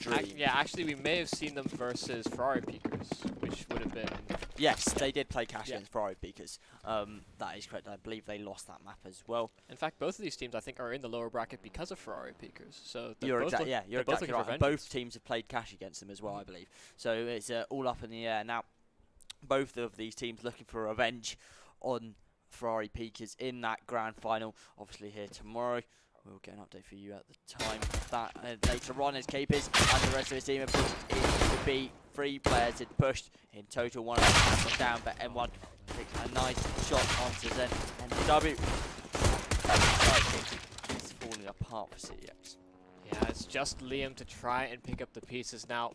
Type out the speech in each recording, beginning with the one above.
dream. Yeah, actually, we may have seen them versus Ferrari Peakers, which would have been... Yes, they did play Cash against Ferrari Peakers. That is correct. I believe they lost that map as well. In fact, both of these teams, I think, are in the lower bracket because of Ferrari Peakers. So you're exactly right. Both teams have played Cash against them as well, I believe. So it's all up in the air. Now, both of these teams looking for revenge on Ferrari Peakers in that grand final. Obviously here tomorrow. We'll get an update for you at the time of that. Later on, as Capers and the rest of his team have pushed it to be 3 players had pushed in total. One of them was down, but M1 takes a nice shot onto Zen and W. It's falling apart for CeX. Yeah, it's just Liam to try and pick up the pieces now.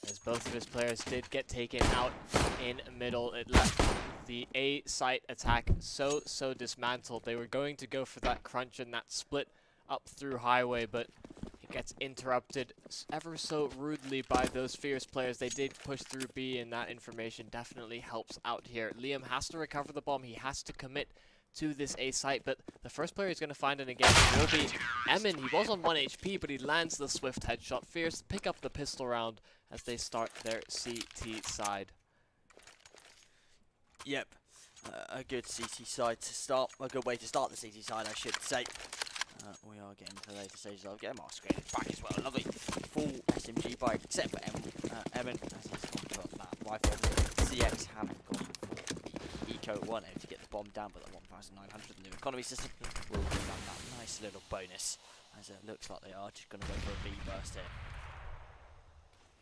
As both of his players did get taken out in middle, it left the A site attack so dismantled. They were going to go for that crunch and that split up through highway, but it gets interrupted ever so rudely by those Fierce players. They did push through B, and that information definitely helps out here. Liam has to recover the bomb. He has to commit to this A site, but the first player he's going to find it again will be Emin. He was on 1 HP, but he lands the swift headshot. Fierce pick up the pistol round as they start their CT side. Yep, a good CT side to start, a good way to start the CT side, I should say. We are getting to the later stages of the game. Our screen is back as well. Lovely full SMG by except for Emin, as he's gone for that rifle. CeX have gone for Eco 1 to get the bomb down, but the 1900 new economy system will give them that nice little bonus, as it looks like they are just going to go for a B burst here.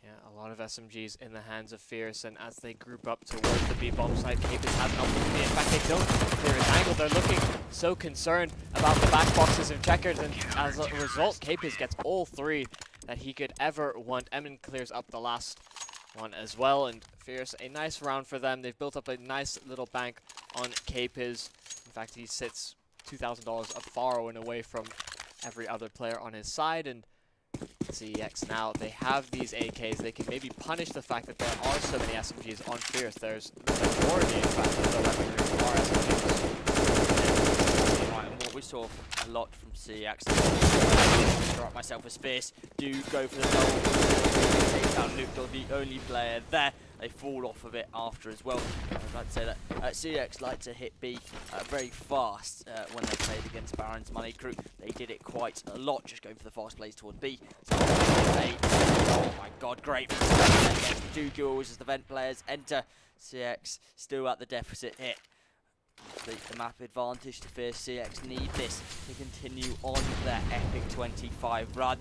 Yeah, a lot of SMGs in the hands of Fierce, and as they group up towards the B bomb site, Capers have an opportunity. In fact, they don't clear his angle. They're looking so concerned about the back boxes of Checkers, and as a result, Capers gets all 3 that he could ever want. Emin clears up the last one as well, and Fierce, a nice round for them. They've built up a nice little bank on Capers. In fact, he sits $2,000 afar and away from every other player on his side, and CeX now, they have these AKs. They can maybe punish the fact that there are so many SMGs on Fierce. There's the majority, in fact, of the weaponry are SMGs. Right, and what we saw a lot from CeX, myself as Fierce, do go for the double. Take down Luke, the only player there. They fall off of it after as well. I'd like to say that CeX like to hit B very fast when they played against Baron's Money Crew. They did it quite a lot, just going for the fast plays towards B. So oh my god, great. 2 kills as the vent players enter. CeX still at the deficit here. The map advantage to Fierce. CeX need this to continue on their epic 25 run,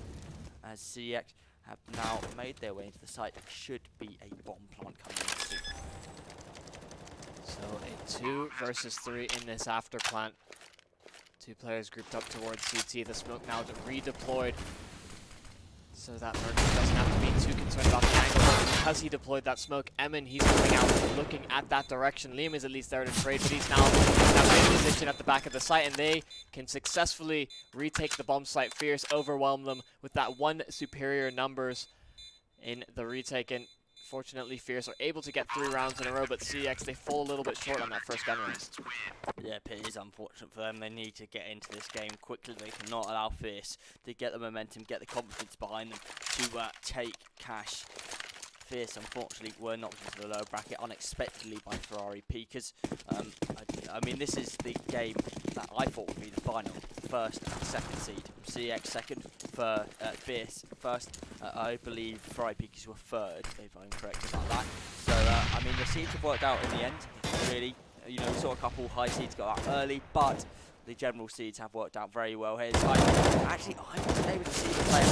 as CeX have now made their way into the site. There should be a bomb plant coming in soon. So a 2 versus 3 in this after plant. 2 players grouped up towards CT. The smoke now redeployed, so that Mercury doesn't have to be too concerned about the angle. Because he deployed that smoke, Emin, he's coming out looking at that direction. Liam is at least there to trade, but he's now in position at the back of the site, and they can successfully retake the bomb site. Fierce overwhelm them with that 1 superior numbers in the retake, and fortunately Fierce are able to get 3 rounds in a row, but CeX, they fall a little bit short on that first gun round. Yeah, it is unfortunate for them. They need to get into this game quickly. They cannot allow Fierce to get the momentum, get the confidence behind them to take Cash. Fierce, unfortunately, were knocked into the lower bracket unexpectedly by Ferrari Peakers. I mean, this is the game that I thought would be the final. First and second seed. CeX second, for Fierce first. I believe Ferrari Peakers were third, if I'm correct about that. So, I mean, the seeds have worked out in the end, really. You know, we saw a couple high seeds go out early, but the general seeds have worked out very well here. So actually, I wasn't able to see the player.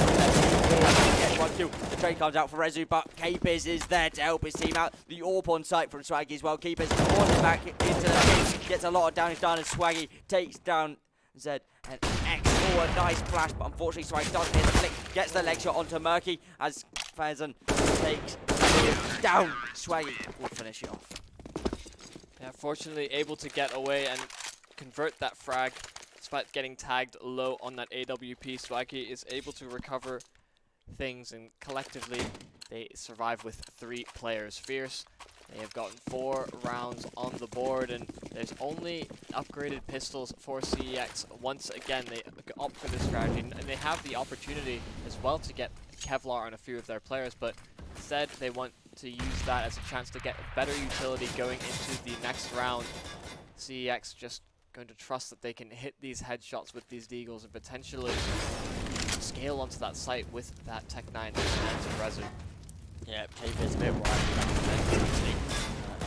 Get 1 kill. The trade comes out for Rezu, but Capers is there to help his team out. The AWP on site from Swaggy as well. Capers forces it back into the team. Gets a lot of damage done, and Swaggy takes down Zed and X. Oh, a nice flash, but unfortunately Swaggy doesn't hit the flick. Gets the leg shot onto Murky as Fazan takes down. Swaggy will finish it off. Yeah, fortunately able to get away and convert that frag despite getting tagged low on that AWP. Swaggy is able to recover things, and collectively they survive with 3 players. Fierce, they have gotten 4 rounds on the board, and there's only upgraded pistols for CeX. Once again, they opt for this strategy, and they have the opportunity as well to get Kevlar on a few of their players, but instead they want to use that as a chance to get better utility going into the next round. CeX just going to trust that they can hit these headshots with these deagles and potentially scale onto that site with that Tech 9 and Rezu. Yeah, Caper's a bit right actually.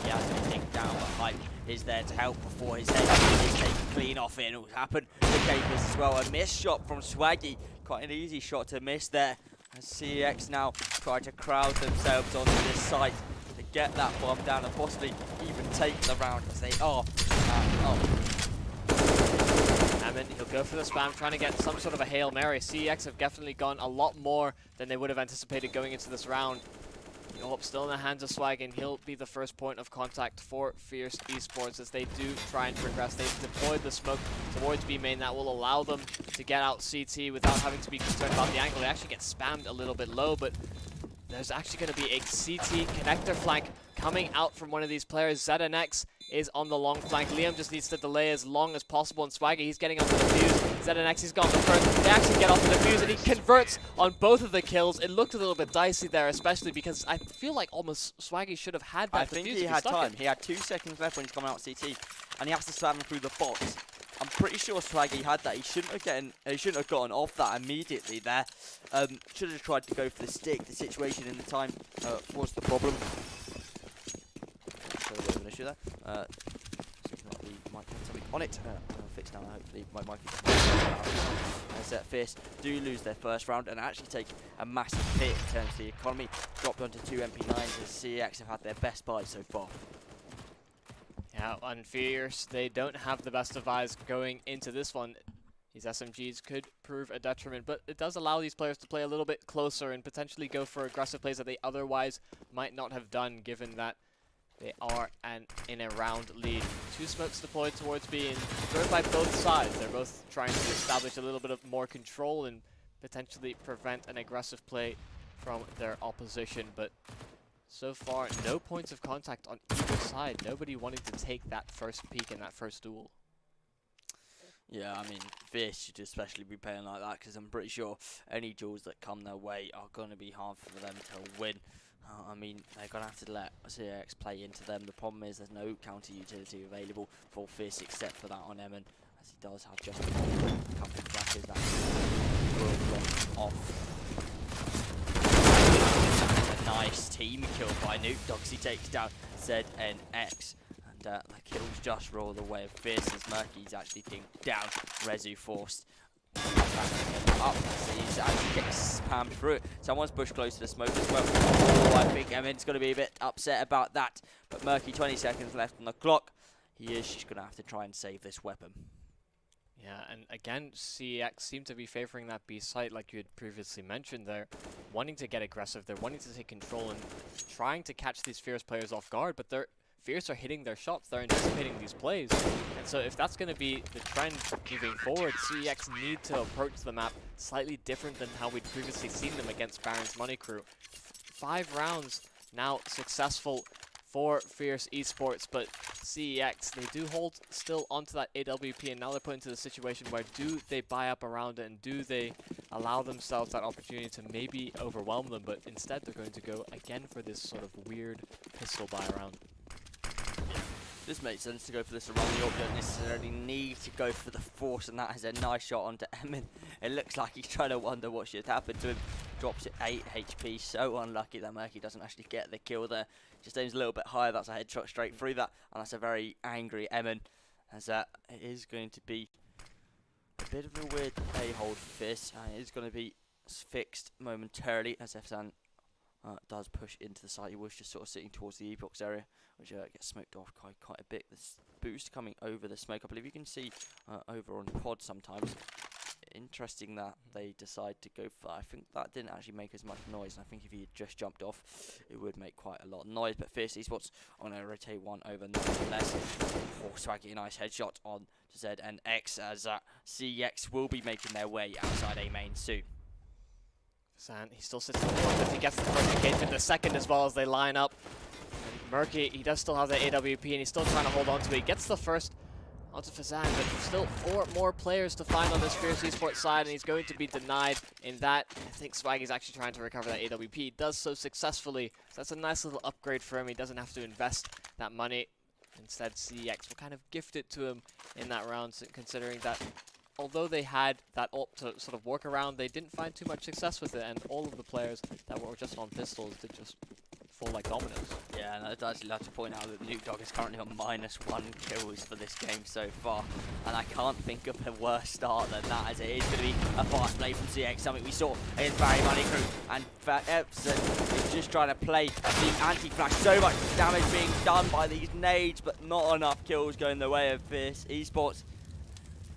He has been taken down, but Hype is there to help before his head is taken clean off it. And it will happen to Capers as well. A missed shot from Swaggy. Quite an easy shot to miss there. As CeX now try to crowd themselves onto this site to get that bomb down and possibly even take the round as they are Hammond, he'll go for the spam, trying to get some sort of a Hail Mary. CeX have definitely gone a lot more than they would have anticipated going into this round. Up still in the hands of Swag, and he'll be the first point of contact for Fierce Esports as they do try and progress. They've deployed the smoke towards B main that will allow them to get out CT without having to be concerned about the angle. They actually get spammed a little bit low, but there's actually going to be a CT connector flank coming out from one of these players. ZNX is on the long flank. Liam just needs to delay as long as possible, and Swaggy, he's getting onto the fuse. ZNX, he's gone the first. They actually get onto the fuse, and he converts on both of the kills. It looked a little bit dicey there, especially because I feel like almost Swaggy should have had that. I think he had time. He had 2 seconds left when he's coming out CT, and he has to spam him through the box. I'm pretty sure Swaggy had that. He shouldn't have gotten off that immediately there. Should have tried to go for the stick. The situation in the time was the problem. So a bit of an issue there. The mic had something on it. I'll fix now. Hopefully my mic is as Fierce do lose their first round and actually take a massive hit in terms of the economy. Dropped onto 2 MP9s as CeX have had their best buy so far. Yeah, and Fierce, they don't have the best of eyes going into this one. These SMGs could prove a detriment, but it does allow these players to play a little bit closer and potentially go for aggressive plays that they otherwise might not have done, given that they are in a round lead. 2 smokes deployed towards B, and thrown by both sides. They're both trying to establish a little bit of more control and potentially prevent an aggressive play from their opposition, but so far, no points of contact on either side. Nobody wanting to take that first peek in that first duel. Yeah, I mean, Fierce should especially be playing like that because I'm pretty sure any duels that come their way are going to be hard for them to win. I mean, they're going to have to let CeX play into them. The problem is there's no counter utility available for Fierce except for that on Emin, as he does have just a couple of flashes that will block off. Nice team kill by Nuke Dogs. He takes down ZNX. And the kills just roll the way of Fierce as Murky's actually being down. Rezu forced up. So he's actually getting spammed through it. Someone's pushed close to the smoke as well. Oh, I think Emin's going to be a bit upset about that. But Murky, 20 seconds left on the clock. He is just going to have to try and save this weapon. Yeah, and again, CeX seem to be favoring that B site like you had previously mentioned. They're wanting to get aggressive, they're wanting to take control and trying to catch these Fierce players off guard, but they're Fierce are hitting their shots, they're anticipating these plays. And so if that's going to be the trend moving forward, CeX need to approach the map slightly different than how we'd previously seen them against Baron's Money Crew. 5 rounds now successful for Fierce Esports, but CeX, they do hold still onto that AWP, and now they're put into the situation where do they buy up around it and do they allow themselves that opportunity to maybe overwhelm them, but instead they're going to go again for this sort of weird pistol buy around. This makes sense to go for this around the orb. Don't necessarily need to go for the force, and that is a nice shot onto Emin. It looks like he's trying to wonder what should happen to him. Drops it 8 HP. So unlucky that Murky doesn't actually get the kill there. Just aims a little bit higher. That's a headshot straight through that, and that's a very angry Emin, as it is going to be a bit of a weird a-hold for Fierce. It is going to be fixed momentarily as Efsan does push into the site. He was just sort of sitting towards the E-box area, which gets smoked off quite a bit. This boost coming over the smoke. I believe you can see over on pod sometimes. Interesting that they decide to go for that. I think that didn't actually make as much noise, and I think if he had just jumped off, it would make quite a lot of noise. But Fierce Esports on a rotate one over nonetheless. Oh, Swaggy, a nice headshot on to ZNX as CeX will be making their way outside A main soon. San, he still sits on the front, but he gets the first engagement, the second as well as they line up. And Murky, he does still have the AWP, and he's still trying to hold on to it. He gets the first onto Fazan, but still 4 more players to find on this Fierce Esports side, and he's going to be denied in that. I think Swaggy's actually trying to recover that AWP. He does so successfully, so that's a nice little upgrade for him. He doesn't have to invest that money. Instead, CeX will kind of gift it to him in that round, considering that although they had that ult to sort of work around, they didn't find too much success with it, and all of the players that were just on pistols did just fall like dominoes. Yeah, and I'd actually like to point out that Nuke is currently on -1 kills for this game so far, and I can't think of a worse start than that, as it is going to be a fast play from CeX, something we saw against Barry Money Crew, and Epson is just trying to play the anti-flash. So much damage being done by these nades, but not enough kills going the way of Fierce Esports.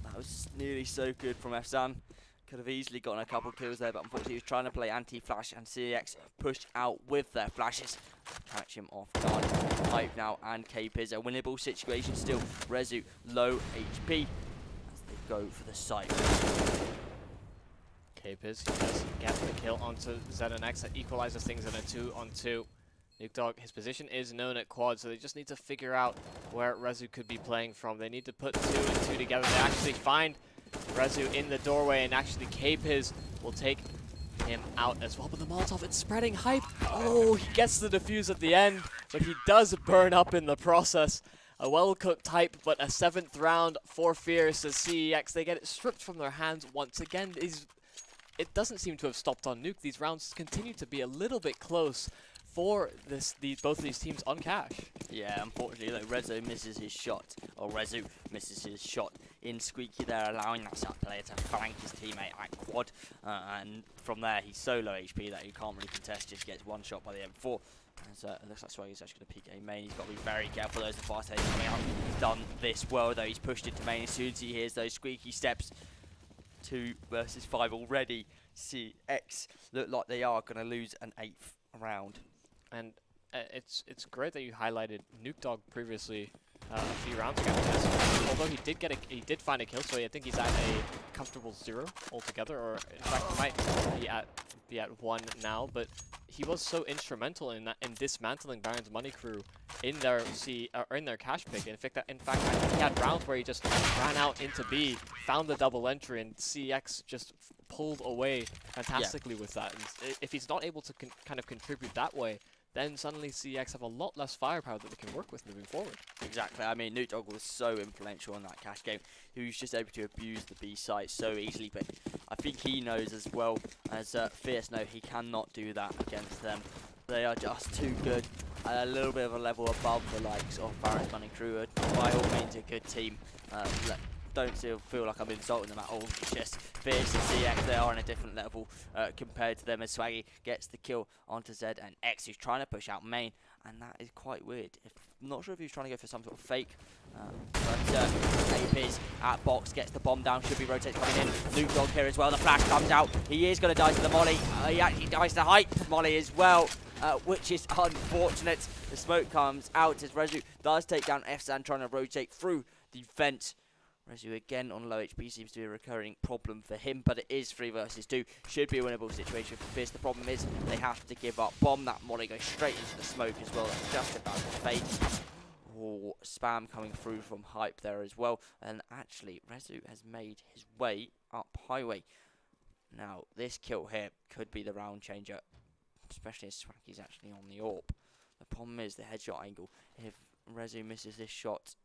That was nearly so good from FSAM. Could have easily gotten a couple kills there, but unfortunately he was trying to play anti-flash, and CeX pushed out with their flashes. Catch him off guard. Hype now and K-Piz. A winnable situation still. Rezu low HP as they go for the site. K-Piz does get the kill onto ZNX. That equalizes things in a 2-on-2. Nuke, his position is known at quad, so they just need to figure out where Rezu could be playing from. They need to put 2 and 2 together. They actually find Rezu in the doorway, and actually K-Piz will take him out as well. But the Molotov, it's spreading. Hype. Oh, he gets the defuse at the end, but he does burn up in the process. A well-cooked Hype, but a 7th round for Fierce as CeX. They get it stripped from their hands once again. It doesn't seem to have stopped on Nuke. These rounds continue to be a little bit close for both of these teams on cash. Yeah, unfortunately, though, Rezu misses his shot, in Squeaky there, allowing that sat player to flank his teammate at quad, and from there he's so low HP that he can't really contest, just gets one shot by the M4. So it looks like Swaggy's actually going to peek A main. He's got to be very careful. There's the fast head coming out. He's done this well, though. He's pushed into main as soon as he hears those squeaky steps. 2 versus 5 already. CeX look like they are going to lose an 8th round. And it's great that you highlighted Nuke previously a few rounds ago. Although he did find a kill, so I think he's at a comfortable 0 altogether, or in fact he might be at 1 now. But he was so instrumental in dismantling Baron's Money Crew in their cash pick. In fact, I think he had rounds where he just ran out into B, found the double entry, and CeX just pulled away fantastically with that. And if he's not able to kind of contribute that way, then suddenly CeX have a lot less firepower that they can work with moving forward. Exactly. I mean, Nuke was so influential in that cash game. He was just able to abuse the B site so easily, but I think he knows as well as Fierce know he cannot do that against them. They are just too good, and a little bit of a level above the likes of Baron's Money Crew. By all means, a good team. Don't feel like I'm insulting them at all. It's just Fierce and CeX, they are on a different level compared to them, as Swaggy gets the kill onto Z, and X who's trying to push out main, and that is quite weird. I'm not sure if he's trying to go for some sort of fake, but K-Piz at box gets the bomb down, should be rotates coming in. Nuke here as well, the flash comes out, he is going to die to the molly, he actually dies to Hype molly as well. Which is unfortunate. The smoke comes out as Rezu does take down FSAN, trying to rotate through the vent. Rezu again on low HP seems to be a recurring problem for him, but it is 3 versus 2. Should be a winnable situation for Fierce. The problem is they have to give up. Bomb that molly, goes straight into the smoke as well. That's just about to fade. Oh, spam coming through from Hype there as well. And actually, Rezu has made his way up highway. Now, this kill here could be the round changer, especially as Swaggy's actually on the AWP. The problem is the headshot angle. If Rezu misses this shot,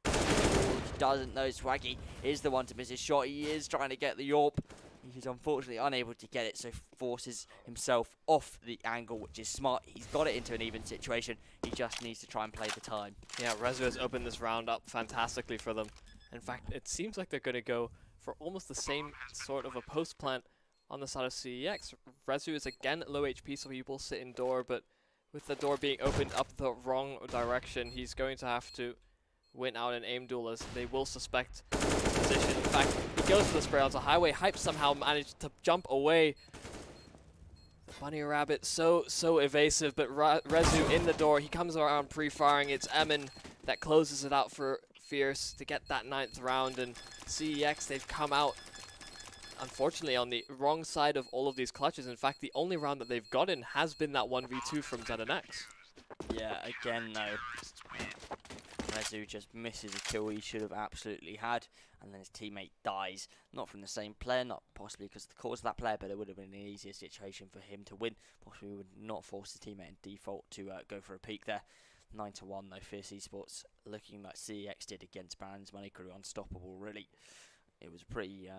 he doesn't know Swaggy is the one to miss his shot. He is trying to get the AWP. He is unfortunately unable to get it, so forces himself off the angle, which is smart. He's got it into an even situation. He just needs to try and play the time. Yeah, Rezu has opened this round up fantastically for them. In fact, it seems like they're going to go for almost the same sort of a post plant on the side of CeX. Rezu is again low HP, so he will sit in door, but with the door being opened up the wrong direction, he's going to have to win out an aim duel, as they will suspect his position. In fact, he goes for the spray onto highway. Hype somehow managed to jump away. The bunny rabbit so evasive, but Rezu in the door. He comes around pre-firing. It's Emin that closes it out for Fierce to get that 9th round, and CeX, they've come out unfortunately on the wrong side of all of these clutches. In fact, the only round that they've gotten has been that 1v2 from ZNX. Yeah, again though, Rezu just misses a kill he should have absolutely had, and then his teammate dies. Not from the same player, not possibly because of the cause of that player, but it would have been an easier situation for him to win. Possibly would not force his teammate in default to go for a peek there. 9-1 though, Fierce Esports looking like CeX did against Baron's Money Crew, unstoppable really. It was pretty,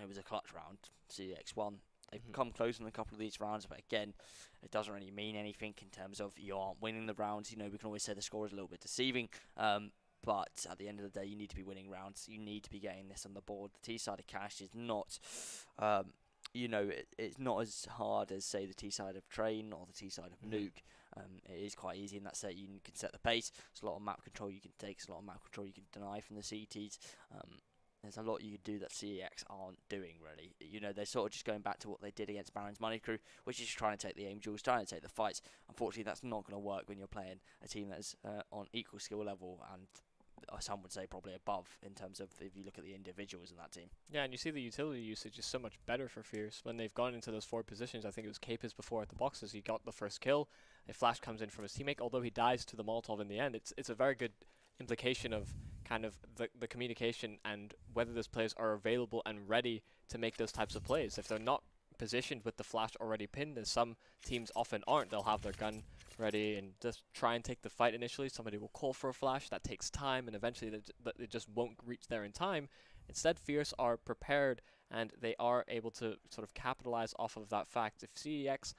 it was a clutch round. CeX won. They've come close in a couple of these rounds, but again, it doesn't really mean anything in terms of you aren't winning the rounds. You know, we can always say the score is a little bit deceiving, but at the end of the day, you need to be winning rounds. You need to be getting this on the board. The T-side of Cash is not, you know, it's not as hard as, say, the T-side of Train or the T-side of Nuke. It is quite easy in that set. You can set the pace. There's a lot of map control you can take. There's a lot of map control you can deny from the CTs. There's a lot you can do that CeX aren't doing, really. You know, they're sort of just going back to what they did against Baron's Money Crew, which is trying to take the aim duels, trying to take the fights. Unfortunately, that's not going to work when you're playing a team that's on equal skill level and some would say probably above in terms of if you look at the individuals in that team. Yeah, and you see the utility usage is so much better for Fierce when they've gone into those forward positions. I think it was Capers before at the boxes. He got the first kill. A flash comes in from his teammate, although he dies to the Molotov in the end. It's a very good implication of kind of the communication and whether those players are available and ready to make those types of plays. If they're not positioned with the flash already pinned, as some teams often aren't, they'll have their gun ready and just try and take the fight initially. Somebody will call for a flash, that takes time, and eventually they just won't reach there in time. Instead, Fierce are prepared and they are able to sort of capitalize off of that fact. If CeX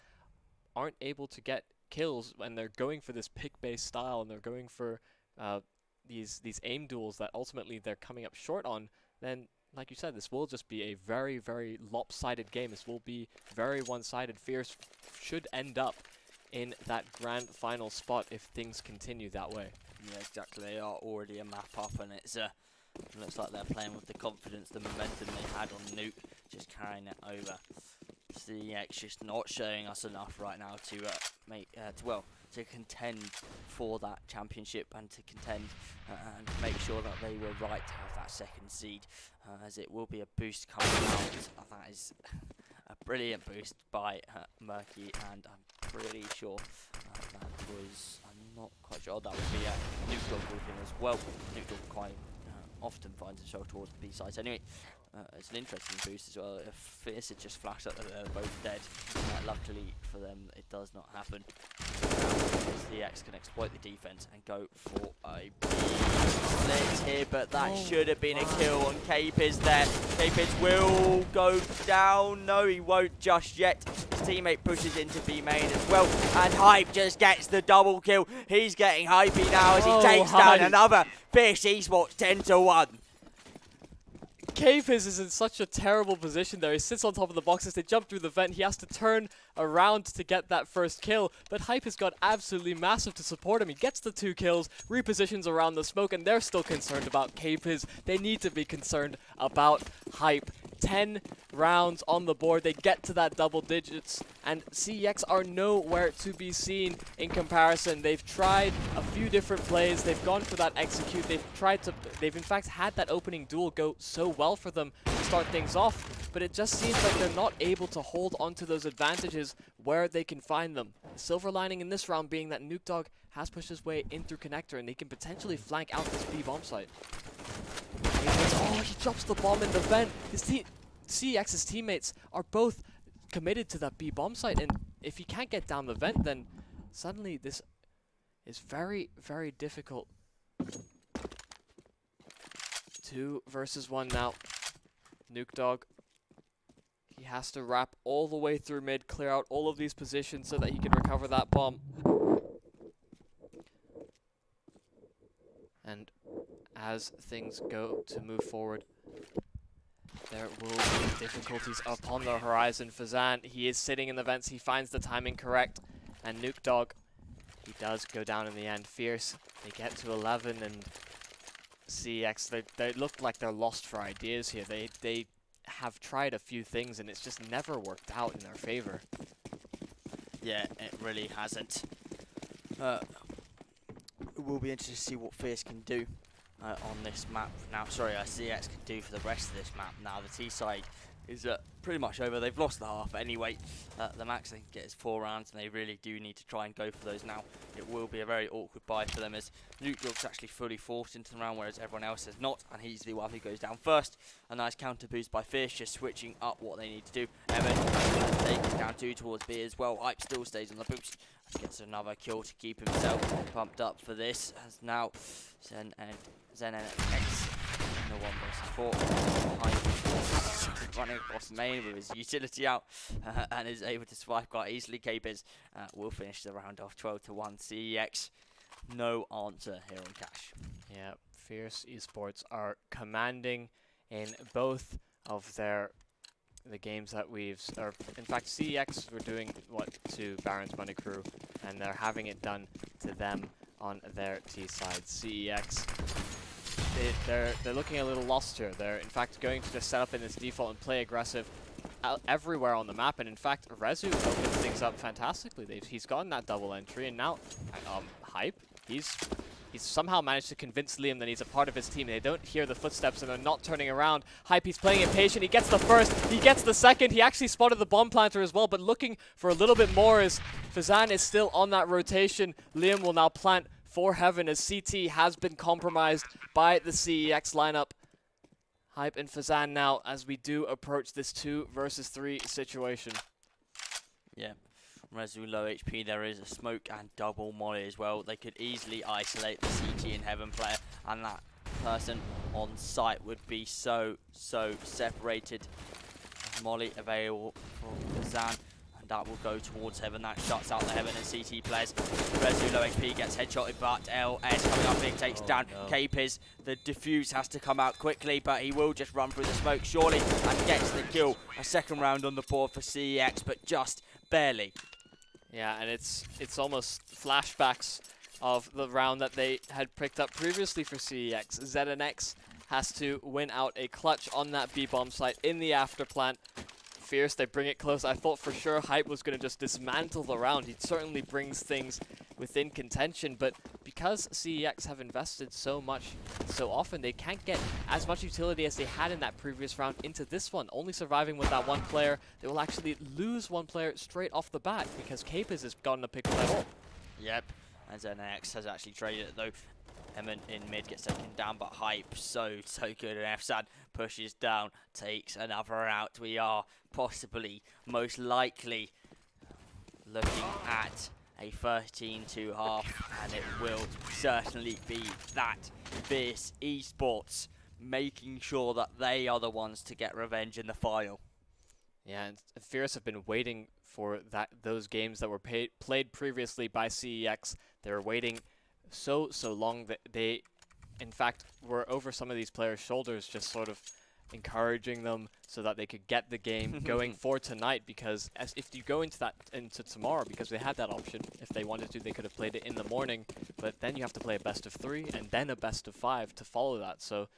aren't able to get kills and they're going for this pick-based style and they're going for these aim duels that ultimately they're coming up short on, then like you said, this will just be a very, very lopsided game. This will be very one-sided. Fierce should end up in that grand final spot if things continue that way. Yeah, exactly. They are already a map up, and it's looks like they're playing with the confidence, the momentum they had on Nuke, just carrying it over. CeX just not showing us enough right now to to contend for that championship and to contend and make sure that they were right to have that second seed, as it will be a boost coming out. That is a brilliant boost by Murky, and I'm pretty sure that was, I'm not quite sure, that would be Nuke Dog with him as well. Nuke Dog quite often finds himself towards the B side. Anyway, it's an interesting boost as well. If Fierce had just flashed up that they're both dead, luckily for them, it does not happen. CeX can exploit the defense and go for a split here, but that should have been a kill on Capers there. Capers will go down. No, he won't just yet. His teammate pushes into B main as well, and Hype just gets the double kill. He's getting hypey now as he takes down another Fierce Esports 10-1. Capers is in such a terrible position there. He sits on top of the boxes. They jump through the vent. He has to turn around to get that first kill. But Hype has got absolutely massive to support him. He gets the 2 kills, repositions around the smoke, and they're still concerned about Capers. They need to be concerned about Hype. 10 rounds on the board. They get to that double digits, and CeX are nowhere to be seen in comparison. They've tried a few different plays. They've gone for that execute. They've in fact had that opening duel go so well for them to start things off, but it just seems like they're not able to hold onto those advantages where they can find them. The silver lining in this round being that Nuke Dog has pushed his way in through connector, and they can potentially flank out this B bomb site. Oh, he drops the bomb in the vent. CeX's teammates are both committed to that B bomb site, and if he can't get down the vent, then suddenly this is very, very difficult. 2 versus 1 now. Nuke Dog, he has to wrap all the way through mid, clear out all of these positions so that he can recover that bomb. And as things go to move forward, there will be difficulties upon the horizon for Zan. He is sitting in the vents. He finds the timing correct. And Nuke Dog, he does go down in the end. Fierce, they get to 11, and CeX, they look like they're lost for ideas here. They have tried a few things, and it's just never worked out in their favor. Yeah, it really hasn't. It will be interesting to see what Fierce can do on this map. Now, sorry, CeX can do for the rest of this map. Now, the T side is pretty much over. They've lost the half anyway. The max they can get is 4 rounds, and they really do need to try and go for those now. It will be a very awkward buy for them, as Luke York's actually fully forced into the round, whereas everyone else is not, and he's the one who goes down first. A nice counter boost by Fierce, just switching up what they need to do. Evan taking down 2 towards B as well. Hype still stays on the boost. Gets another kill to keep himself pumped up for this, as now Zen and X in the 1 versus 4. Hype running across main with his utility out and is able to swipe quite easily. Capers will finish the round off 12-1. CEX, no answer here on Cash. Yeah, Fierce Esports are commanding in both of the games that in fact, CEX were doing what to Baron's Money Crew, and they're having it done to them on their T side. CEX, they're looking a little lost here. They're in fact going to just set up in this default and play aggressive everywhere on the map, and in fact, Rezu opens things up fantastically. He's gotten that double entry, and now Hype, he's somehow managed to convince Liam that he's a part of his team. They don't hear the footsteps and they're not turning around. Hype, he's playing impatient. He gets the first, he gets the second. He actually spotted the bomb planter as well, but looking for a little bit more as Fazan is still on that rotation. Liam will now plant for heaven as CT has been compromised by the CEX lineup. Hype and Fazan now as we do approach this 2 versus 3 situation. Yeah. Rezu low HP, there is a smoke and double molly as well. They could easily isolate the CT in heaven player, and that person on site would be so separated. Molly available for Zan, and that will go towards heaven. That shuts out the heaven and CT players. Rezu low HP gets headshotted, but LS coming up big, takes down Capers. The defuse has to come out quickly, but he will just run through the smoke surely and gets the kill. A second round on the board for CEX, but just barely. Yeah, and it's almost flashbacks of the round that they had picked up previously for CEX. ZNX has to win out a clutch on that B-bomb site in the afterplant. Fierce, they bring it close. I thought for sure Hype was going to just dismantle the round. He certainly brings things within contention, but because CEX have invested so much so often, they can't get as much utility as they had in that previous round into this one. Only surviving with that 1 player, they will actually lose 1 player straight off the bat because Capers has gotten a pick level. Yep, and ZNX has actually traded it though. Emin in mid gets taken down, but Hype so good, and FSAD pushes down, takes another out. We are possibly, most likely, looking at a 13-2 half, and it will certainly be that. Fierce Esports making sure that they are the ones to get revenge in the final. Yeah, and Fierce have been waiting for those games that were played previously by CEX. They were waiting so long that they, in fact, were over some of these players' shoulders, just sort of encouraging them so that they could get the game going for tonight, because if you go into tomorrow, because they had that option, if they wanted to, they could have played it in the morning, but then you have to play a best of 3 and then a best of 5 to follow that. So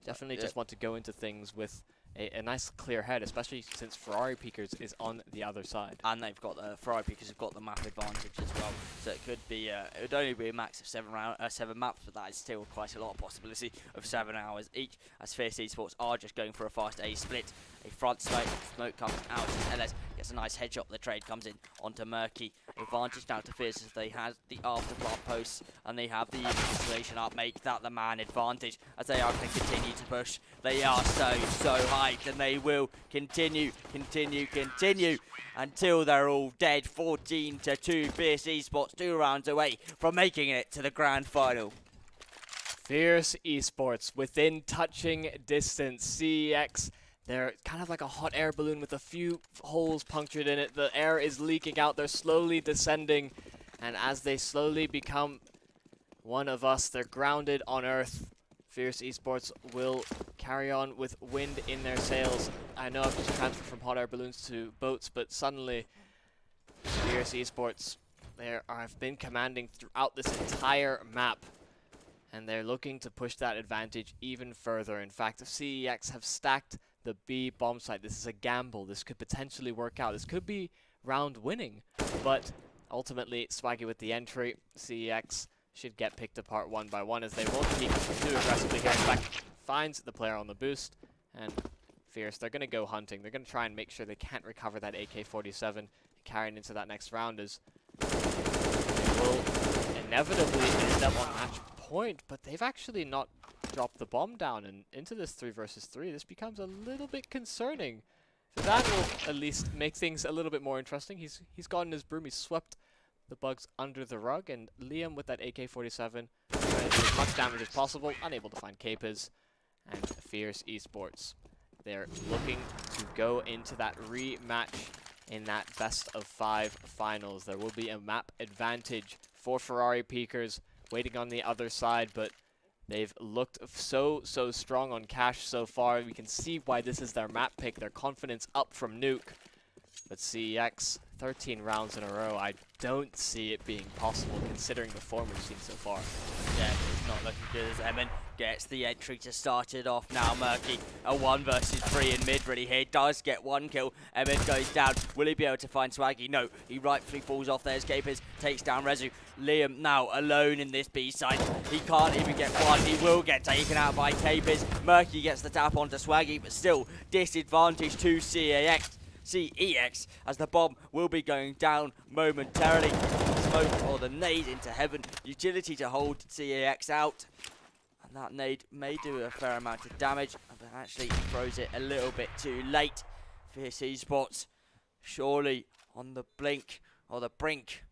definitely just want to go into things with a nice clear head, especially since Ferrari Peakers is on the other side. And they've got Ferrari Peakers have got the map advantage as well. So it could be, it would only be a max of 7 maps, but that is still quite a lot of possibility of 7 hours each, as Fierce Esports are just going for a fast A split. A front smoke comes out, and LS gets a nice headshot. The trade comes in onto Murky. Advantage now to Fierce as they have the afterglow posts and they have the installation up. Make that the man advantage as they are going to continue to push. They are so hyped, and they will continue until they're all dead. 14-2. Fierce Esports 2 rounds away from making it to the grand final. Fierce Esports within touching distance. CEX, they're kind of like a hot air balloon with a few holes punctured in it. The air is leaking out. They're slowly descending. And as they slowly become one of us, they're grounded on Earth. Fierce Esports will carry on with wind in their sails. I know I've just transferred from hot air balloons to boats, but suddenly Fierce Esports, have been commanding throughout this entire map. And they're looking to push that advantage even further. In fact, if CEX have stacked the B bomb site, this is a gamble. This could potentially work out. This could be round winning, but ultimately Swaggy with the entry. CEX should get picked apart 1 by 1 as they won't keep too aggressively here. In fact, finds the player on the boost, and Fierce, they're going to go hunting. They're going to try and make sure they can't recover that AK-47 carrying into that next round, as they will inevitably end up on match point, but they've actually not dropped the bomb down, and into this 3 versus 3, this becomes a little bit concerning. That will at least make things a little bit more interesting. He's gotten his broom, he's swept the bugs under the rug, and Liam with that AK-47 trying to do as much damage as possible, unable to find Capers, and Fierce Esports. They're looking to go into that rematch in that best of 5 finals. There will be a map advantage for Ferrari Peakers waiting on the other side, but they've looked so strong on Cash so far. We can see why this is their map pick. Their confidence up from Nuke. But CeX, 13 rounds in a row, I don't see it being possible considering the form we've seen so far. Yeah, it's not looking good as Emin gets the entry to start it off now. Murky, a 1 versus 3 in mid really here. Does get 1 kill. Emin goes down. Will he be able to find Swaggy? No, he rightfully falls off there. Capers takes down Rezu. Liam now alone in this B side. He can't even get 1. He will get taken out by Capers. Murky gets the tap onto Swaggy, but still disadvantage to CeX as the bomb will be going down momentarily. Smoke or the nade into heaven. Utility to hold CeX out. And that nade may do a fair amount of damage, but actually throws it a little bit too late. Fierce Esports surely on the blink or the brink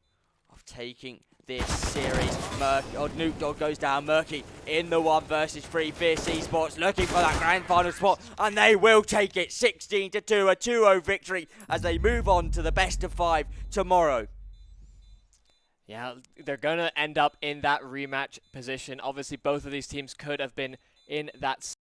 of taking this series. Nuke Dog goes down. Murky in the 1 versus 3. Fierce Esports looking for that grand final spot, and they will take it 16-2, a 2-0 victory as they move on to the best of 5 tomorrow. Yeah, they're going to end up in that rematch position. Obviously, both of these teams could have been in that